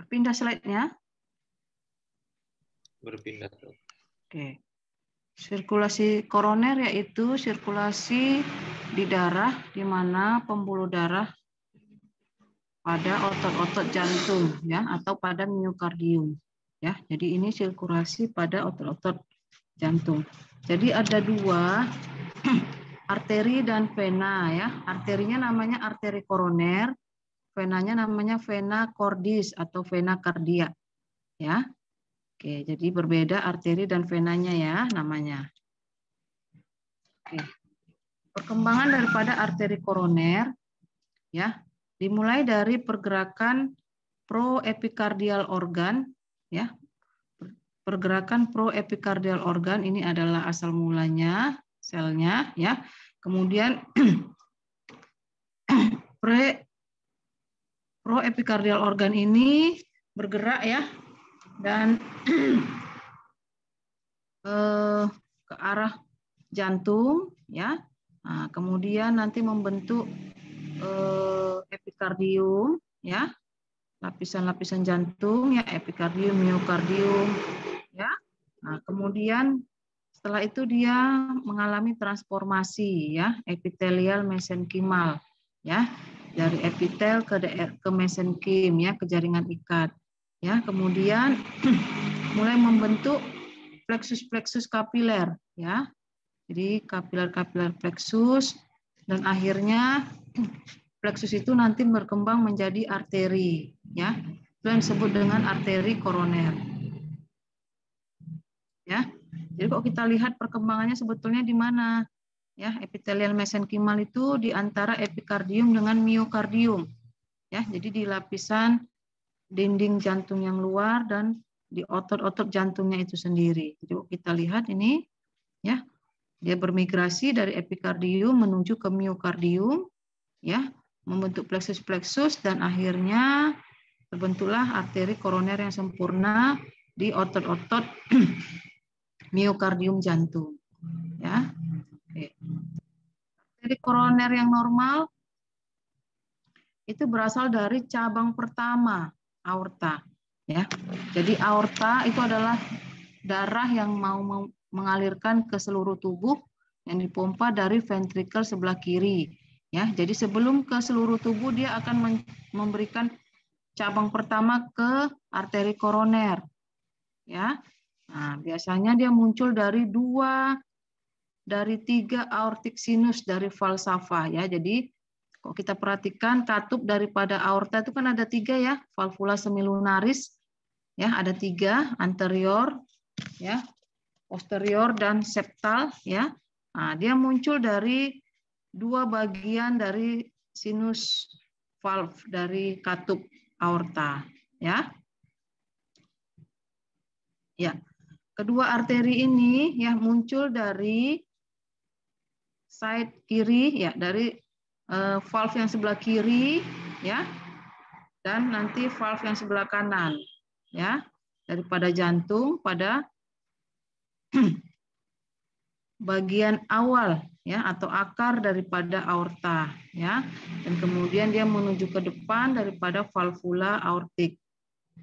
Berpindah slide-nya. Berpindah. Oke. Sirkulasi koroner yaitu sirkulasi di darah, di mana pembuluh darah pada otot-otot jantung ya, atau pada miokardium ya. Jadi ini sirkulasi pada otot-otot jantung. Jadi ada dua, arteri dan vena ya. Arterinya namanya arteri koroner, venanya namanya vena cordis atau vena cardia ya. Oke, jadi berbeda arteri dan venanya ya namanya. Oke. Perkembangan daripada arteri koroner ya, dimulai dari pergerakan proepikardial organ ya. Pergerakan proepikardial organ ini adalah asal mulanya selnya ya. Kemudian proepikardial organ ini bergerak ya, dan ke arah jantung ya. Nah, kemudian nanti membentuk epikardium ya, lapisan-lapisan jantung ya, epikardium, miokardium ya. Nah, kemudian setelah itu dia mengalami transformasi ya, epitelial mesenkimal ya, dari epitel ke mesenkim ya, ke jaringan ikat ya. Kemudian mulai membentuk plexus kapiler ya. Jadi kapiler plexus, dan akhirnya plexus itu nanti berkembang menjadi arteri ya. Itu yang disebut dengan arteri koroner. Ya. Jadi kalau kita lihat perkembangannya sebetulnya di mana? Ya, epitelial mesenkimal itu di antara epikardium dengan miokardium. Ya, jadi di lapisan dinding jantung yang luar dan di otot-otot jantungnya itu sendiri. Jadi kalau kita lihat ini ya, dia bermigrasi dari epikardium menuju ke miokardium ya, membentuk plexus dan akhirnya terbentuklah arteri koroner yang sempurna di otot-otot miokardium jantung ya. Oke. Arteri koroner yang normal itu berasal dari cabang pertama aorta ya. Jadi aorta itu adalah darah yang mau mengalirkan ke seluruh tubuh yang dipompa dari ventrikel sebelah kiri ya. Jadi sebelum ke seluruh tubuh dia akan memberikan cabang pertama ke arteri koroner ya. Nah, biasanya dia muncul dari 3 aortic sinus dari valsafah ya. Jadi kalau kita perhatikan katup daripada aorta itu kan ada 3 ya, valvula semilunaris ya, ada 3, anterior ya, posterior dan septal ya. Nah, dia muncul dari 2 bagian dari sinus valve dari katup aorta ya. Ya. Kedua arteri ini ya muncul dari side kiri ya, dari valve yang sebelah kiri ya, dan nanti valve yang sebelah kanan ya, daripada jantung pada bagian awal ya, atau akar daripada aorta ya, dan kemudian dia menuju ke depan daripada valvula aortik.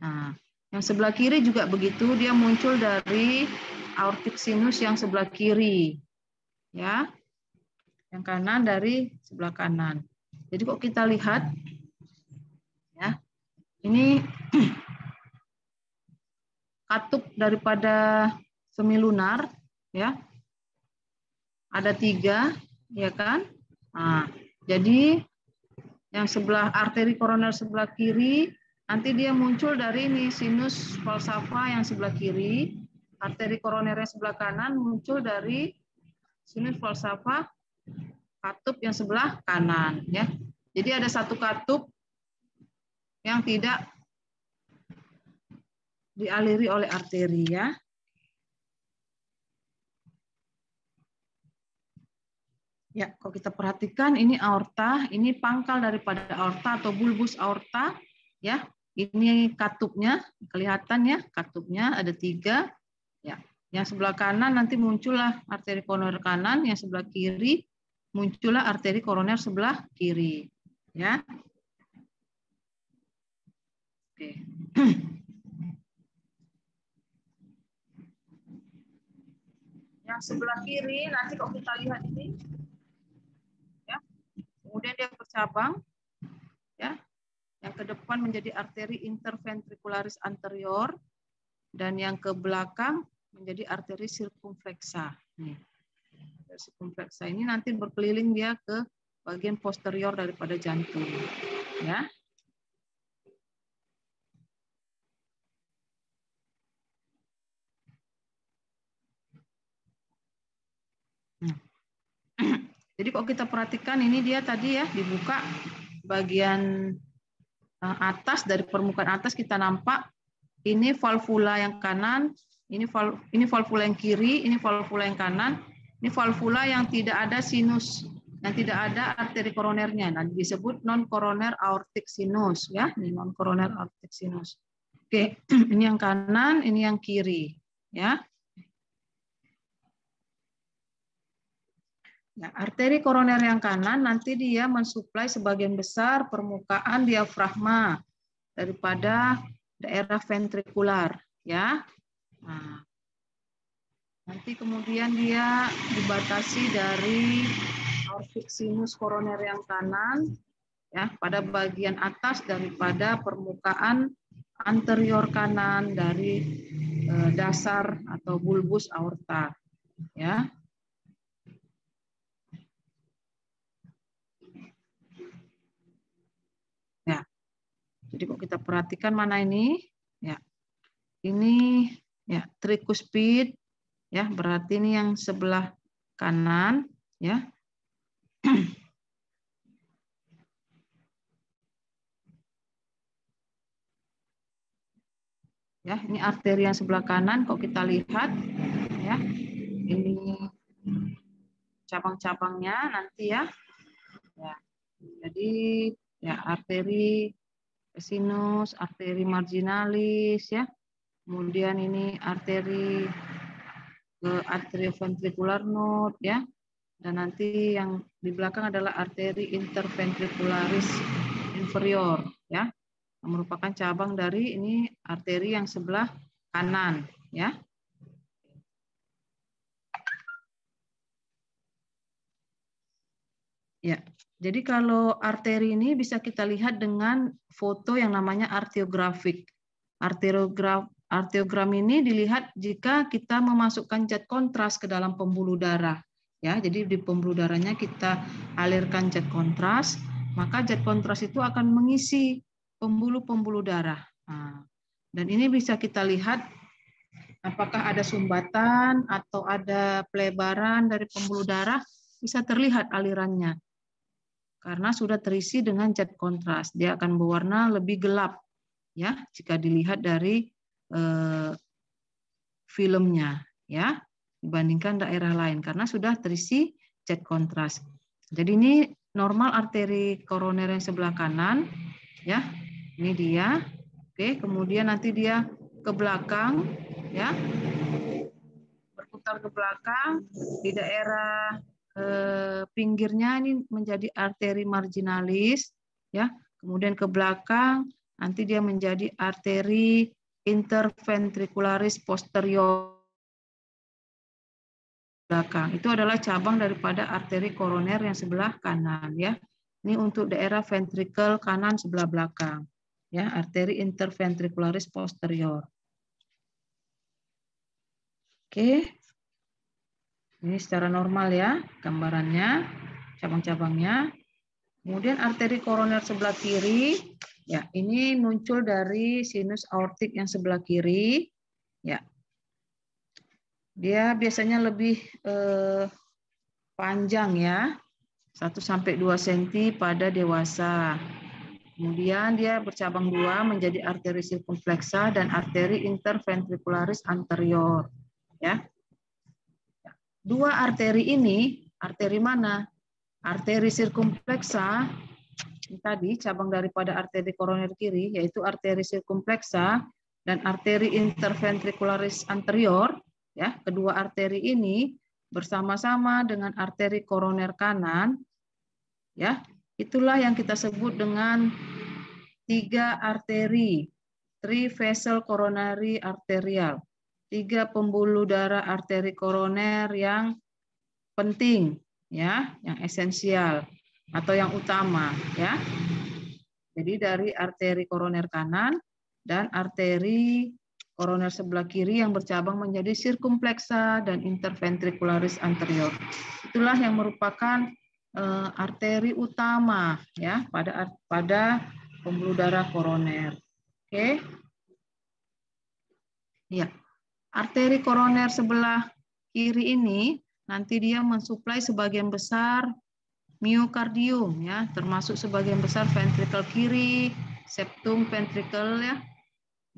Nah, yang sebelah kiri juga begitu, dia muncul dari aortic sinus yang sebelah kiri ya, yang kanan dari sebelah kanan. Jadi kok kita lihat ya, ini katup daripada semilunar ya, ada 3 ya kan. Nah, jadi yang sebelah arteri koroner sebelah kiri nanti dia muncul dari ini sinus valsafah yang sebelah kiri, arteri koroner yang sebelah kanan muncul dari sinus valsafah katup yang sebelah kanan ya. Jadi ada 1 katup yang tidak dialiri oleh arteri ya. Ya, kalau kita perhatikan ini aorta, ini pangkal daripada aorta atau bulbus aorta ya. Ini katupnya, kelihatan ya, katupnya ada 3 ya. Yang sebelah kanan nanti muncullah arteri koroner kanan, yang sebelah kiri muncullah arteri koroner sebelah kiri ya. Oke. Yang sebelah kiri nanti kalau kita lihat ini, ya, kemudian dia bercabang, ya, yang ke depan menjadi arteri interventricularis anterior dan yang ke belakang menjadi arteri circumflexa. Nih, circumflexa ini nanti berkeliling dia ke bagian posterior daripada jantung, ya. Jadi kalau kita perhatikan ini dia tadi ya dibuka bagian atas dari permukaan atas kita nampak ini valvula yang kanan, ini valvula yang kiri, ini valvula yang kanan, ini valvula yang tidak ada sinus, yang tidak ada arteri koronernya. Nah, disebut non koroner aortic sinus ya, ini non koroner aortic sinus. Oke, ini yang kanan, ini yang kiri ya. Nah, arteri koroner yang kanan nanti dia mensuplai sebagian besar permukaan diafragma daripada daerah ventrikular, ya. Nah, nanti kemudian dia dibatasi dari aortic sinus koroner yang kanan, ya, pada bagian atas daripada permukaan anterior kanan dari dasar atau bulbus aorta, ya. Ya. Jadi kalau kita perhatikan mana ini, ya, ini ya tricuspid, ya berarti ini yang sebelah kanan, ya. Ya, ini arteri yang sebelah kanan, kalau kita lihat, ya, ini cabang-cabangnya nanti ya. Ya, jadi ya arteri sinus, arteri marginalis, ya. Kemudian ini arteri ke atrioventricular node, ya. Dan nanti yang di belakang adalah arteri interventricularis inferior, ya. Yang merupakan cabang dari ini arteri yang sebelah kanan, ya. Ya. Jadi kalau arteri ini bisa kita lihat dengan foto yang namanya arteriografik. Arteriogram ini dilihat jika kita memasukkan zat kontras ke dalam pembuluh darah. Ya, jadi di pembuluh darahnya kita alirkan zat kontras, maka zat kontras itu akan mengisi pembuluh-pembuluh darah. Nah, dan ini bisa kita lihat apakah ada sumbatan atau ada pelebaran dari pembuluh darah, bisa terlihat alirannya. Karena sudah terisi dengan zat kontras, dia akan berwarna lebih gelap, ya, jika dilihat dari filmnya, ya, dibandingkan daerah lain karena sudah terisi zat kontras. Jadi ini normal arteri koroner yang sebelah kanan, ya, ini dia. Oke, kemudian nanti dia ke belakang, ya, berputar ke belakang di daerah pinggirnya ini menjadi arteri marginalis, ya. Kemudian ke belakang nanti dia menjadi arteri interventricularis posterior belakang. Itu adalah cabang daripada arteri koroner yang sebelah kanan, ya. Ini untuk daerah ventricle kanan sebelah belakang, ya, arteri interventricularis posterior. Oke. Ini secara normal ya gambarannya, cabang-cabangnya. Kemudian arteri koroner sebelah kiri, ya ini muncul dari sinus aortik yang sebelah kiri, ya. Dia biasanya lebih panjang ya, 1-2 cm pada dewasa. Kemudian dia bercabang dua menjadi arteri circumflexa dan arteri interventricularis anterior, ya. Dua arteri ini, arteri mana? Arteri circumflexa, tadi cabang daripada arteri koroner kiri, yaitu arteri circumflexa dan arteri interventricularis anterior, ya, kedua arteri ini bersama-sama dengan arteri koroner kanan, ya, itulah yang kita sebut dengan 3 arteri 3 vessel coronary arterial. 3 pembuluh darah arteri koroner yang penting, ya, yang esensial atau yang utama, ya. Jadi dari arteri koroner kanan dan arteri koroner sebelah kiri yang bercabang menjadi sirkumpleksa dan interventricularis anterior. Itulah yang merupakan arteri utama, ya, pada pembuluh darah koroner. Oke. Ya. Arteri koroner sebelah kiri ini nanti dia mensuplai sebagian besar miokardium, ya, termasuk sebagian besar ventrikel kiri, septum ventricle, ya,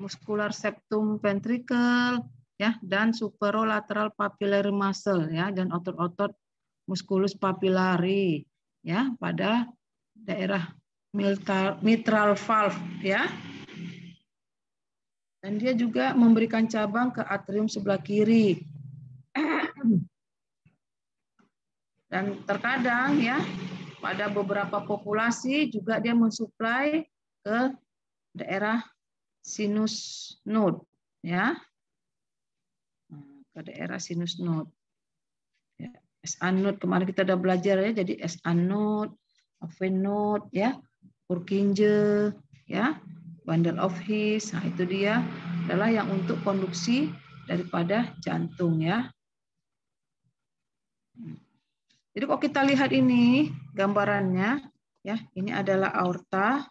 muscular septum ventricle, ya, dan superolateral papillary muscle, ya, dan otot-otot musculus papillary, ya, pada daerah mitral valve, ya. Dan dia juga memberikan cabang ke atrium sebelah kiri. Dan terkadang, ya, pada beberapa populasi juga dia mensuplai ke daerah sinus node, ya, ke daerah sinus node. Ya, SA node kemarin kita udah belajar, ya, jadi SA node, Oven node, ya, Purkinje, ya, bundle of His. Nah, itu dia adalah yang untuk konduksi daripada jantung, ya. Jadi kalau kita lihat ini gambarannya, ya, ini adalah aorta,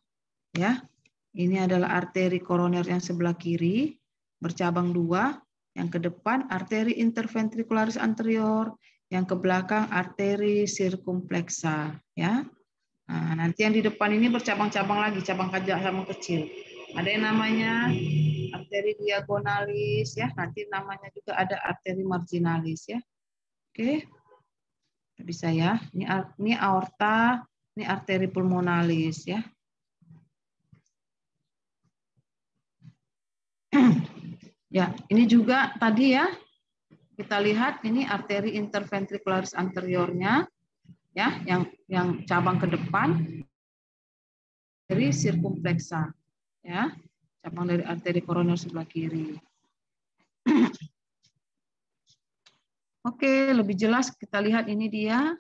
ya, ini adalah arteri koroner yang sebelah kiri bercabang 2, yang ke depan arteri interventricularis anterior, yang ke belakang arteri sirkumpleksa, ya. Nah, nanti yang di depan ini bercabang-cabang lagi, cabang kecil. Ada yang namanya arteri diagonalis, ya. Nanti namanya juga ada arteri marginalis, ya. Oke. Bisa, ya. Ini aorta, ini arteri pulmonalis, ya. Ya, ini juga tadi, ya. Kita lihat ini arteri interventricularis anteriornya, ya, yang cabang ke depan dari sirkumpleksa, ya, cabang dari arteri koroner sebelah kiri. Oke, lebih jelas kita lihat ini dia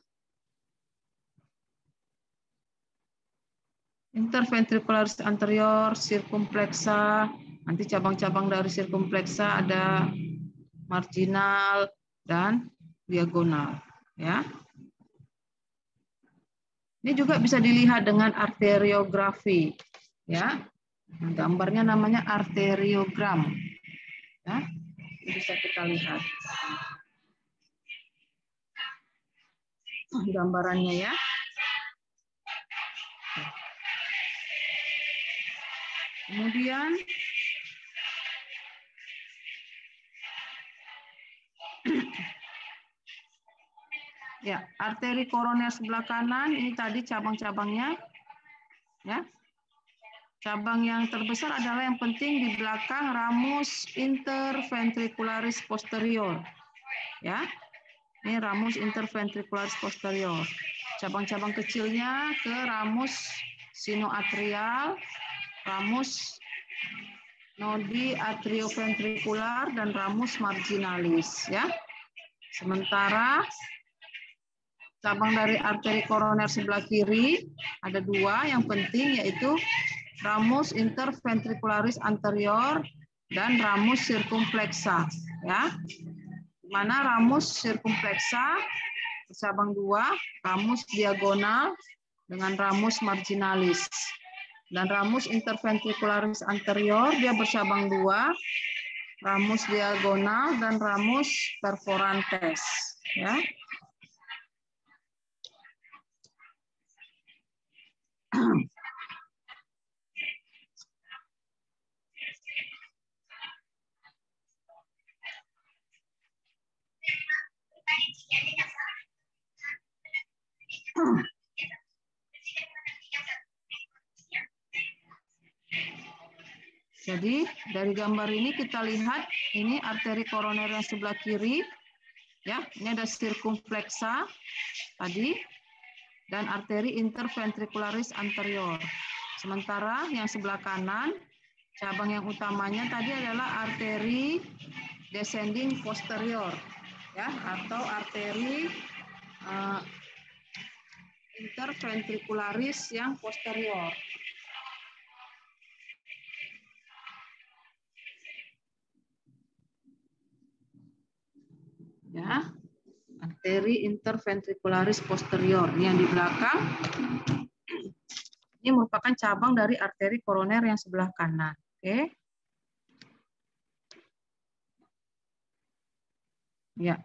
interventricularis anterior, sirkumpleksa. Nanti cabang-cabang dari sirkumpleksa ada marginal dan diagonal, ya. Ini juga bisa dilihat dengan arteriografi, ya. Nah, gambarnya namanya arteriogram, ya. Ini bisa kita lihat gambarannya, ya. Kemudian ya, arteri koroner sebelah kanan ini tadi cabang-cabangnya, ya. Cabang yang terbesar adalah yang penting di belakang ramus interventricularis posterior, ya. Ini ramus interventricularis posterior. Cabang-cabang kecilnya ke ramus sinoatrial, ramus nodi atrioventricular, dan ramus marginalis, ya. Sementara cabang dari arteri koroner sebelah kiri ada 2 yang penting, yaitu ramus interventricularis anterior dan ramus sirkumpleksa, ya. Mana ramus sirkumpleksa bercabang 2, ramus diagonal dengan ramus marginalis. Dan ramus interventricularis anterior dia bercabang 2, ramus diagonal dan ramus perforantes, ya. Jadi dari gambar ini kita lihat ini arteri koroner yang sebelah kiri, ya, ini ada sirkumpleksa tadi dan arteri interventricularis anterior. Sementara yang sebelah kanan cabang yang utamanya tadi adalah arteri descending posterior, ya, atau arteri interventricularis yang posterior. Ya, arteri interventricularis posterior ini yang di belakang. Ini merupakan cabang dari arteri koroner yang sebelah kanan. Oke. Ya,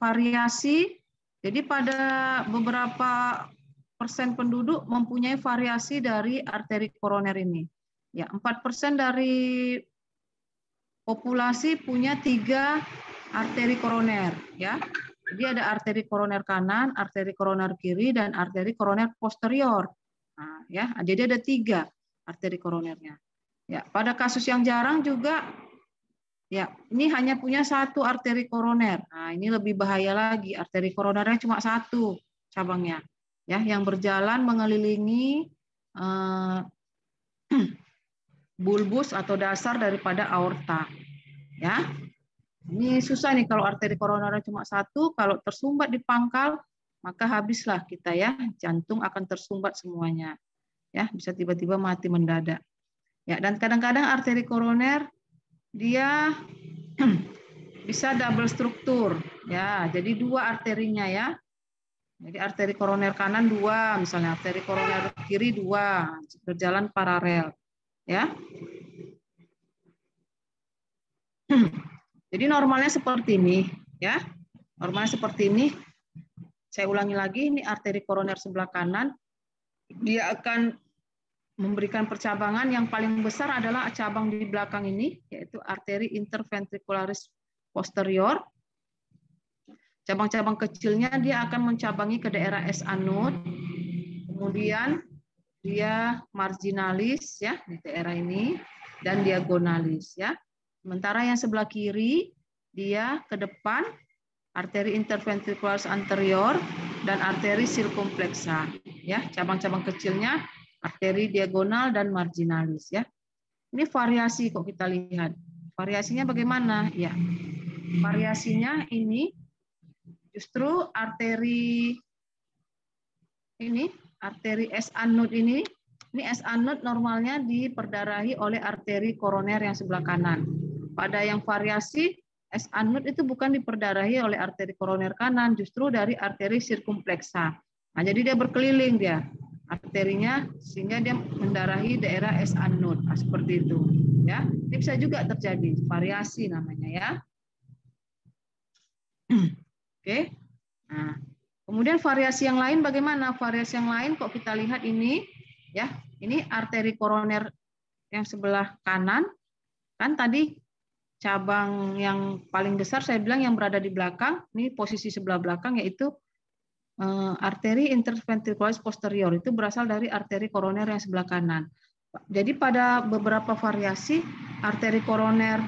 variasi. Jadi pada beberapa persen penduduk mempunyai variasi dari arteri koroner ini. Ya, 4% dari populasi punya 3 arteri koroner, ya. Jadi ada arteri koroner kanan, arteri koroner kiri, dan arteri koroner posterior. Nah, ya, jadi ada 3 arteri koronernya. Ya, pada kasus yang jarang juga, ya, ini hanya punya 1 arteri koroner. Nah, ini lebih bahaya lagi. Arteri koronernya cuma 1 cabangnya, ya, yang berjalan mengelilingi bulbus atau dasar daripada aorta, ya. Ini susah nih kalau arteri koronernya cuma 1, kalau tersumbat di pangkal maka habislah kita, ya. Jantung akan tersumbat semuanya, ya, bisa tiba-tiba mati mendadak. Ya, dan kadang-kadang arteri koroner dia bisa double struktur, ya. Jadi 2 arterinya, ya. Jadi arteri koroner kanan 2, misalnya arteri koroner kiri 2, berjalan paralel, ya. Jadi normalnya seperti ini, ya. Normalnya seperti ini. Saya ulangi lagi, ini arteri koroner sebelah kanan. Dia akan memberikan percabangan yang paling besar adalah cabang di belakang ini, yaitu arteri interventricularis posterior. Cabang-cabang kecilnya dia akan mencabangi ke daerah SA node. Kemudian dia marginalis, ya, di daerah ini, dan diagonalis, ya. Sementara yang sebelah kiri dia ke depan arteri interventricularis anterior dan arteri sirkumflexa, ya. Cabang-cabang kecilnya arteri diagonal dan marginalis, ya. Ini variasi kok kita lihat. Variasinya bagaimana? Ya. Variasinya ini justru arteri ini, arteri SA node ini SA node normalnya diperdarahi oleh arteri koroner yang sebelah kanan. Pada yang variasi, SA node itu bukan diperdarahi oleh arteri koroner kanan, justru dari arteri sirkumflexa. Nah, jadi dia berkeliling dia arterinya sehingga dia mendarahi daerah SA node. Nah, seperti itu, ya. Ini bisa juga terjadi, variasi namanya, ya. Oke. Nah, kemudian variasi yang lain bagaimana? Variasi yang lain kok kita lihat ini, ya. Ini arteri koroner yang sebelah kanan. Kan tadi cabang yang paling besar saya bilang yang berada di belakang, ini posisi sebelah belakang yaitu arteri interventricularis posterior, itu berasal dari arteri koroner yang sebelah kanan. Jadi pada beberapa variasi arteri koroner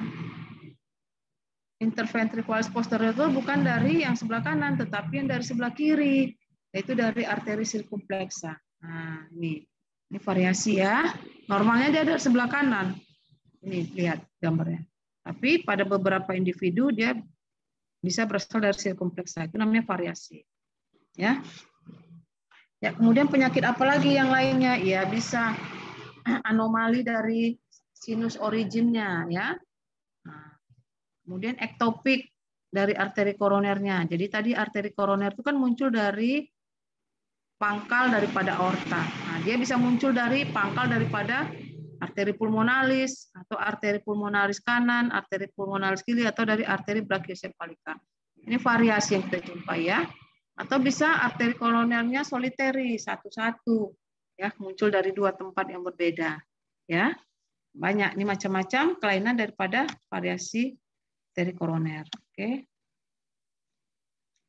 interventricularis posterior itu bukan dari yang sebelah kanan, tetapi yang dari sebelah kiri, yaitu dari arteri sirkumflexa. Nah, ini variasi, ya. Normalnya dia dari sebelah kanan. Ini lihat gambarnya. Tapi pada beberapa individu dia bisa berasal dari sirkumflexa. Itu namanya variasi. Ya. Ya, kemudian penyakit apa lagi yang lainnya? Ya, bisa anomali dari sinus originnya, ya. Nah, kemudian ektopik dari arteri koronernya. Jadi tadi arteri koroner itu kan muncul dari pangkal daripada aorta. Nah, dia bisa muncul dari pangkal daripada arteri pulmonalis atau arteri pulmonalis kanan, arteri pulmonalis kiri, atau dari arteri brachiosephalika. Ini variasi yang kita jumpai, ya. Atau bisa arteri koronernya soliteri, satu-satu, ya, muncul dari 2 tempat yang berbeda, ya. Banyak, ini macam-macam kelainan daripada variasi arteri koroner. Oke.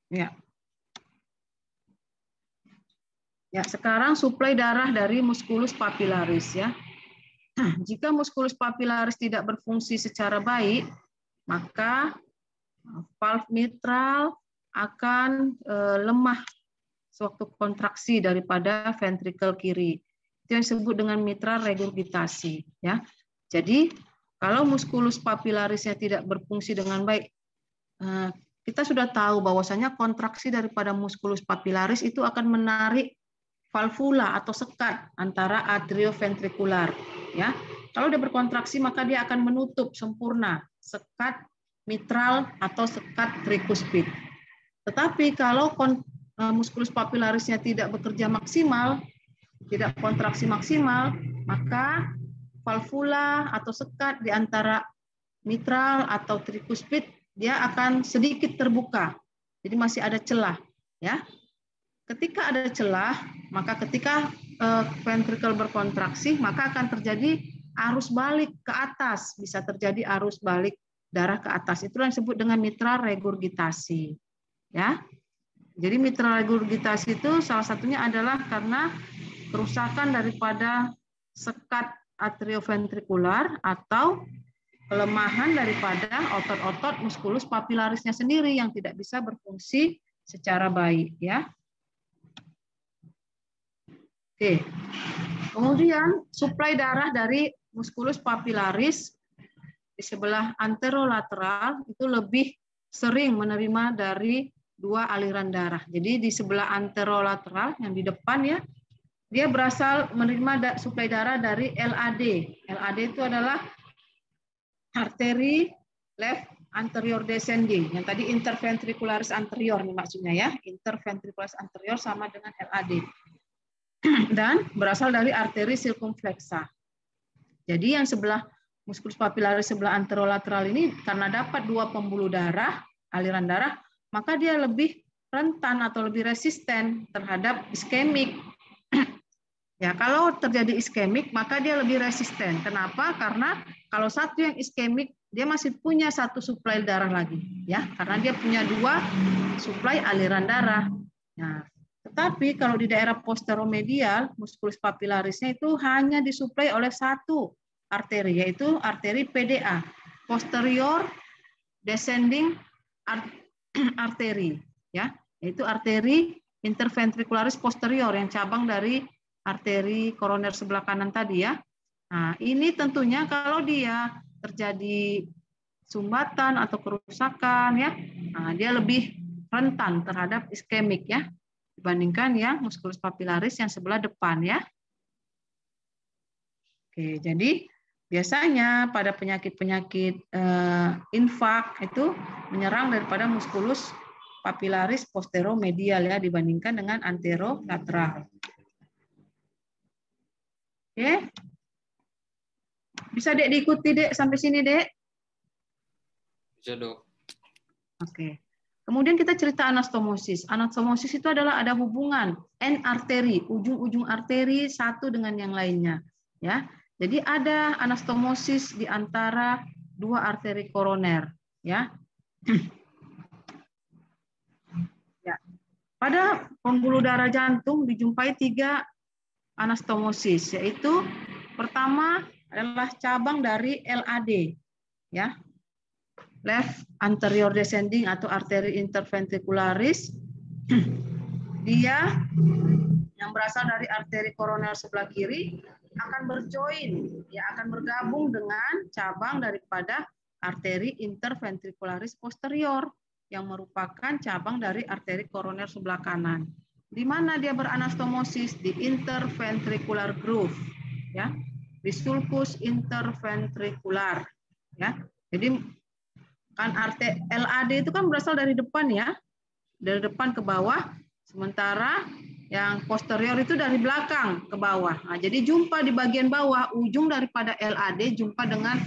Ya. Ya, sekarang suplai darah dari musculus papillaris, ya. Jika musculus papillaris tidak berfungsi secara baik, maka valve mitral akan lemah sewaktu kontraksi daripada ventrikel kiri. Itu yang disebut dengan mitral regurgitasi, ya. Jadi Kalau muskulus papilarisnya tidak berfungsi dengan baik, kita sudah tahu bahwasanya kontraksi daripada muskulus papilaris itu akan menarik valvula atau sekat antara atrioventrikular. Ya, kalau dia berkontraksi maka dia akan menutup sempurna sekat mitral atau sekat trikuspid. Tetapi kalau muskulus papilarisnya tidak bekerja maksimal, tidak kontraksi maksimal, maka valvula atau sekat di antara mitral atau trikuspid dia akan sedikit terbuka. Jadi masih ada celah, ya. Ketika ada celah, maka ketika ventrikel berkontraksi, maka akan terjadi arus balik ke atas, bisa terjadi arus balik darah ke atas. Itulah yang disebut dengan mitral regurgitasi. Ya. Jadi mitral regurgitasi itu salah satunya adalah karena kerusakan daripada sekat atrioventrikular atau kelemahan daripada otot-otot muskulus papilarisnya sendiri yang tidak bisa berfungsi secara baik, ya. Oke. Kemudian suplai darah dari muskulus papilaris di sebelah anterolateral itu lebih sering menerima dari 2 aliran darah. Jadi di sebelah anterolateral yang di depan, ya, dia berasal menerima suplai darah dari LAD. LAD itu adalah arteri left anterior descending. Yang tadi interventricularis anterior nih maksudnya, ya. Interventricularis anterior sama dengan LAD. Dan berasal dari arteri circumflexa. Jadi yang sebelah muskulus papilaris sebelah anterolateral ini karena dapat 2 pembuluh darah, aliran darah, maka dia lebih rentan atau lebih resisten terhadap iskemik. Ya, kalau terjadi iskemik maka dia lebih resisten. Kenapa? Karena kalau satu yang iskemik dia masih punya 1 suplai darah lagi, ya, karena dia punya 2 suplai aliran darah. Nah, tetapi kalau di daerah posteromedial, muskulus papilarisnya itu hanya disuplai oleh 1 arteri, yaitu arteri PDA, posterior descending arteri, ya, yaitu arteri interventricularis posterior yang cabang dari arteri koroner sebelah kanan tadi, ya. Nah, ini tentunya kalau dia terjadi sumbatan atau kerusakan, ya, nah, dia lebih rentan terhadap iskemik, ya, dibandingkan yang muskulus papilaris yang sebelah depan, ya. Oke, jadi biasanya pada penyakit-penyakit infak itu menyerang daripada muskulus papilaris posteromedial, ya, dibandingkan dengan anterolateral. Oke. Bisa Dek diikuti, Dek, sampai sini, Dek? Bisa, Dok. Oke. Kemudian kita cerita anastomosis. Anastomosis itu adalah ada hubungan N arteri, ujung-ujung arteri satu dengan yang lainnya, ya. Jadi ada anastomosis di antara 2 arteri koroner, ya. Ya. Pada pembuluh darah jantung dijumpai 3 anastomosis, yaitu pertama adalah cabang dari LAD, ya. Left anterior descending atau arteri interventricularis. Dia yang berasal dari arteri koroner sebelah kiri akan berjoin, ya, akan bergabung dengan cabang daripada arteri interventricularis posterior yang merupakan cabang dari arteri koroner sebelah kanan. Di mana dia beranastomosis? Di interventricular groove, ya, di sulcus interventricular, ya. Jadi kan arteri LAD itu kan berasal dari depan, ya, dari depan ke bawah, sementara yang posterior itu dari belakang ke bawah. Nah, jadi jumpa di bagian bawah, ujung daripada LAD jumpa dengan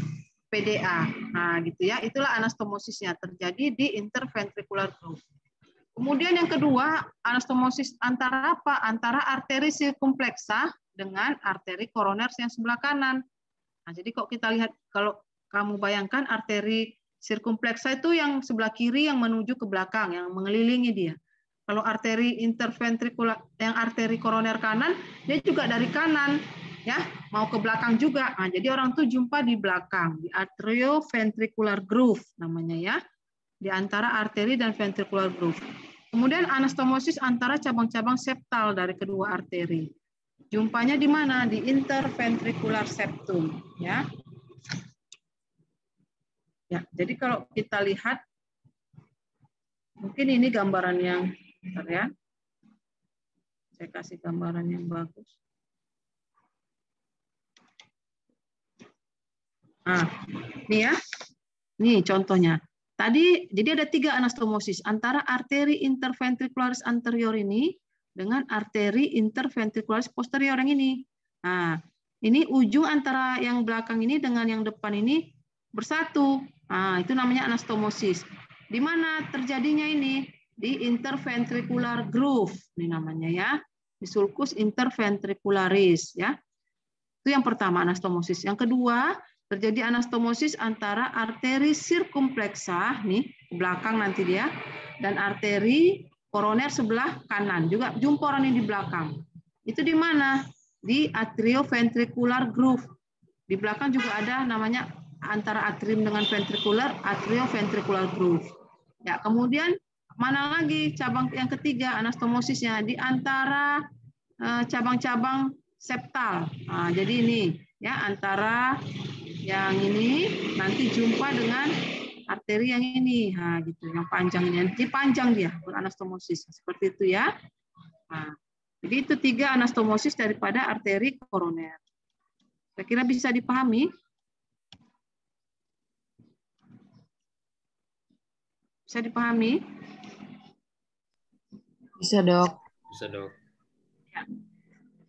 PDA. Nah, gitu, ya. Itulah anastomosisnya terjadi di interventricular groove. Kemudian yang kedua, anastomosis antara apa? Antara arteri circumflexa dengan arteri koroner yang sebelah kanan. Nah, jadi kok kita lihat, kalau kamu bayangkan arteri circumflexa itu yang sebelah kiri yang menuju ke belakang, yang mengelilingi dia. Kalau arteri interventrikular, yang arteri koroner kanan, dia juga dari kanan, ya, mau ke belakang juga. Nah, jadi orang tuh jumpa di belakang, di atrioventricular groove namanya, ya, di antara arteri dan ventricular groove. Kemudian anastomosis antara cabang-cabang septal dari kedua arteri. Jumpanya di mana? Di interventricular septum, ya. Ya, jadi kalau kita lihat, mungkin ini gambaran yang, bentar ya, saya kasih gambaran yang bagus. Nah, ini ya, nih contohnya. Tadi, jadi ada 3 anastomosis antara arteri interventricularis anterior ini dengan arteri interventricularis posterior yang ini. Nah, ini ujung antara yang belakang ini dengan yang depan ini bersatu. Nah, itu namanya anastomosis. Di mana terjadinya ini? Di interventricular groove, ini namanya ya. Di sulcus interventricularis ya. Itu yang pertama anastomosis. Yang kedua, terjadi anastomosis antara arteri sirkumpleksa nih, belakang nanti dia, dan arteri koroner sebelah kanan, juga jumporan ini di belakang. Itu di mana? Di atrioventricular groove. Di belakang juga ada namanya antara atrium dengan ventricular, atrioventricular groove. Ya, kemudian mana lagi cabang yang ketiga anastomosisnya di antara cabang-cabang septal. Nah, jadi ini ya antara yang ini nanti jumpa dengan arteri yang ini, nah gitu, yang panjang ini, jadi panjang dia beranastomosis seperti itu ya. Nah, jadi itu 3 anastomosis daripada arteri koroner. Saya kira bisa dipahami. Bisa dipahami? Bisa, Dok. Bisa, Dok. Ya.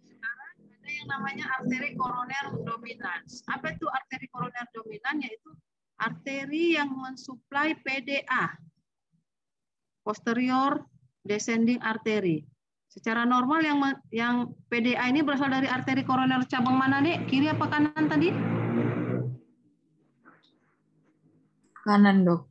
Sekarang ada yang namanya arteri koroner dominans. Apa itu arteri koroner dominan? Yaitu arteri yang mensuplai PDA, posterior descending artery. Secara normal yang PDA ini berasal dari arteri koroner cabang mana nih? Kiri apa kanan tadi? Kanan, Dok.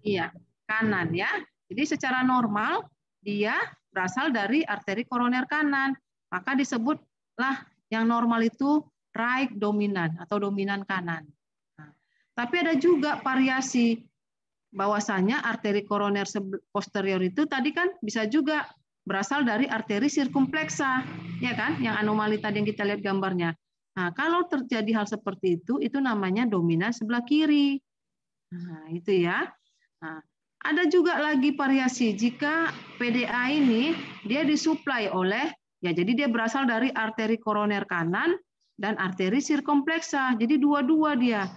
Iya, kanan ya. Jadi secara normal dia berasal dari arteri koroner kanan. Maka disebutlah yang normal itu right dominan atau dominan kanan. Nah, tapi ada juga variasi bahwasanya arteri koroner posterior itu tadi kan bisa juga berasal dari arteri sirkumpleksa, ya kan? Yang anomali tadi yang kita lihat gambarnya. Nah, kalau terjadi hal seperti itu namanya dominan sebelah kiri. Nah, itu ya. Nah, ada juga lagi variasi jika PDA ini dia disuplai oleh, ya jadi dia berasal dari arteri koroner kanan dan arteri sirkumpleksa. Jadi dua-dua dia.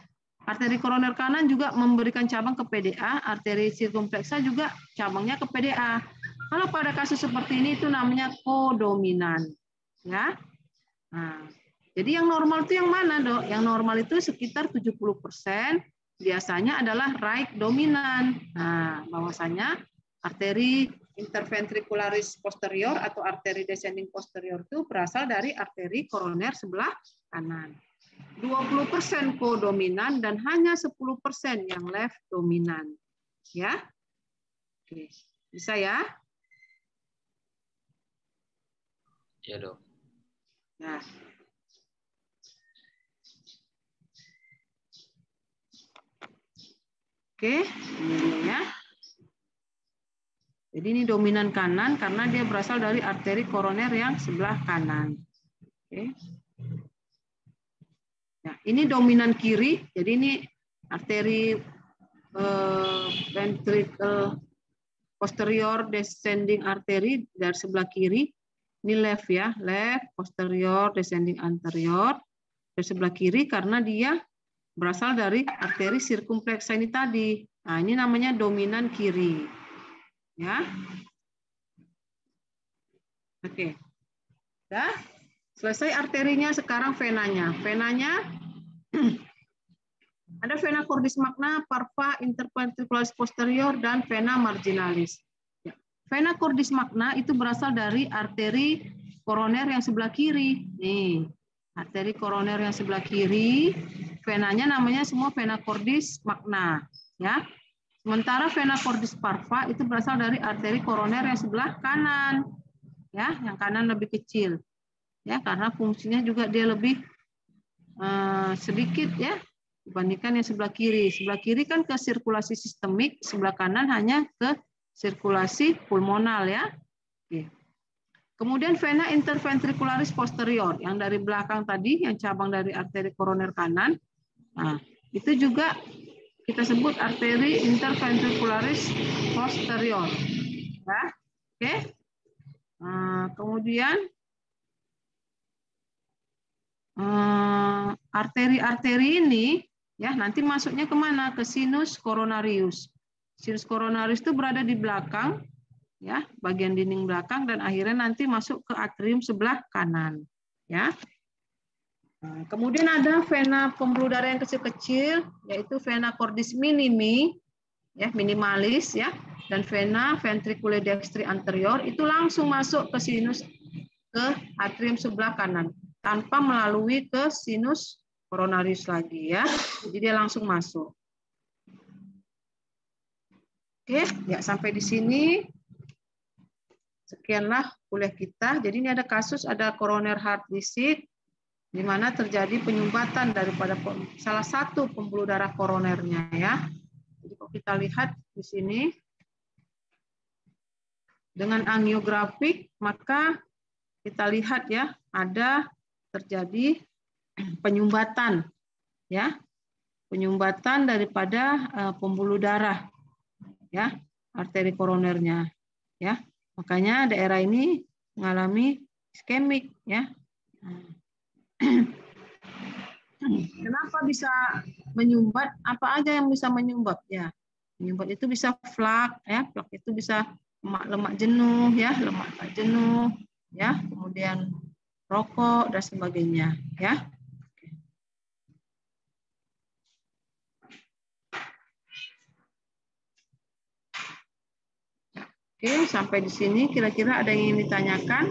Arteri koroner kanan juga memberikan cabang ke PDA, arteri sirkumpleksa juga cabangnya ke PDA. Kalau pada kasus seperti ini itu namanya kodominan, ya. Nah, jadi yang normal itu yang mana, Dok? Yang normal itu sekitar 70% biasanya adalah right dominan. Nah, bahwasanya arteri interventricularis posterior atau arteri descending posterior itu berasal dari arteri koroner sebelah kanan. 20% kodominan dan hanya 10% yang left dominan. Ya. Oke. Bisa ya? Ya, Dok. Nah. Oke, ini ya. Jadi ini dominan kanan karena dia berasal dari arteri koroner yang sebelah kanan. Oke. Nah, ini dominan kiri, jadi ini arteri ventricle posterior descending artery dari sebelah kiri. Ini left ya, left posterior descending anterior dari sebelah kiri karena dia berasal dari arteri sirkumpleksa ini tadi. Nah, ini namanya dominan kiri. Ya. Oke. Dah. Selesai arterinya, sekarang venanya. Venanya ada vena cordis magna, parva interventricularis posterior, dan vena marginalis. Ya. Vena cordis magna itu berasal dari arteri koroner yang sebelah kiri. Nih, arteri koroner yang sebelah kiri, venanya namanya semua vena cordis magna. Ya. Sementara vena cordis parva itu berasal dari arteri koroner yang sebelah kanan. Ya, yang kanan lebih kecil. Ya, karena fungsinya juga dia lebih sedikit ya dibandingkan yang sebelah kiri. Sebelah kiri kan ke sirkulasi sistemik, sebelah kanan hanya ke sirkulasi pulmonal ya. Oke. Kemudian vena interventricularis posterior yang dari belakang tadi, yang cabang dari arteri koroner kanan. Nah, itu juga kita sebut arteri interventricularis posterior. Ya, oke. Kemudian arteri-arteri ini ya nanti masuknya kemana? Ke sinus coronarius. Sinus coronarius itu berada di belakang, ya, bagian dinding belakang, dan akhirnya nanti masuk ke atrium sebelah kanan. Ya. Kemudian ada vena pembuluh darah yang kecil-kecil, yaitu vena cordis minimi, ya, minimalis, ya, dan vena ventriculi dextri anterior itu langsung masuk ke sinus ke atrium sebelah kanan tanpa melalui ke sinus coronarius lagi, ya. Jadi dia langsung masuk. Oke, ya sampai di sini. Sekianlah kuliah kita. Jadi ini ada kasus ada coroner heart disease di mana terjadi penyumbatan daripada salah satu pembuluh darah koronernya, ya. Jadi kalau kita lihat di sini dengan angiografik, maka kita lihat ya ada terjadi penyumbatan, ya, penyumbatan daripada pembuluh darah, ya, arteri koronernya, ya. Makanya daerah ini mengalami iskemik, ya. Kenapa bisa menyumbat? Apa aja yang bisa menyumbat? Ya, menyumbat itu bisa flak, ya, flak itu bisa lemak jenuh, ya, lemak tak jenuh, ya, kemudian rokok dan sebagainya, ya. Oke, sampai di sini kira-kira ada yang ingin ditanyakan?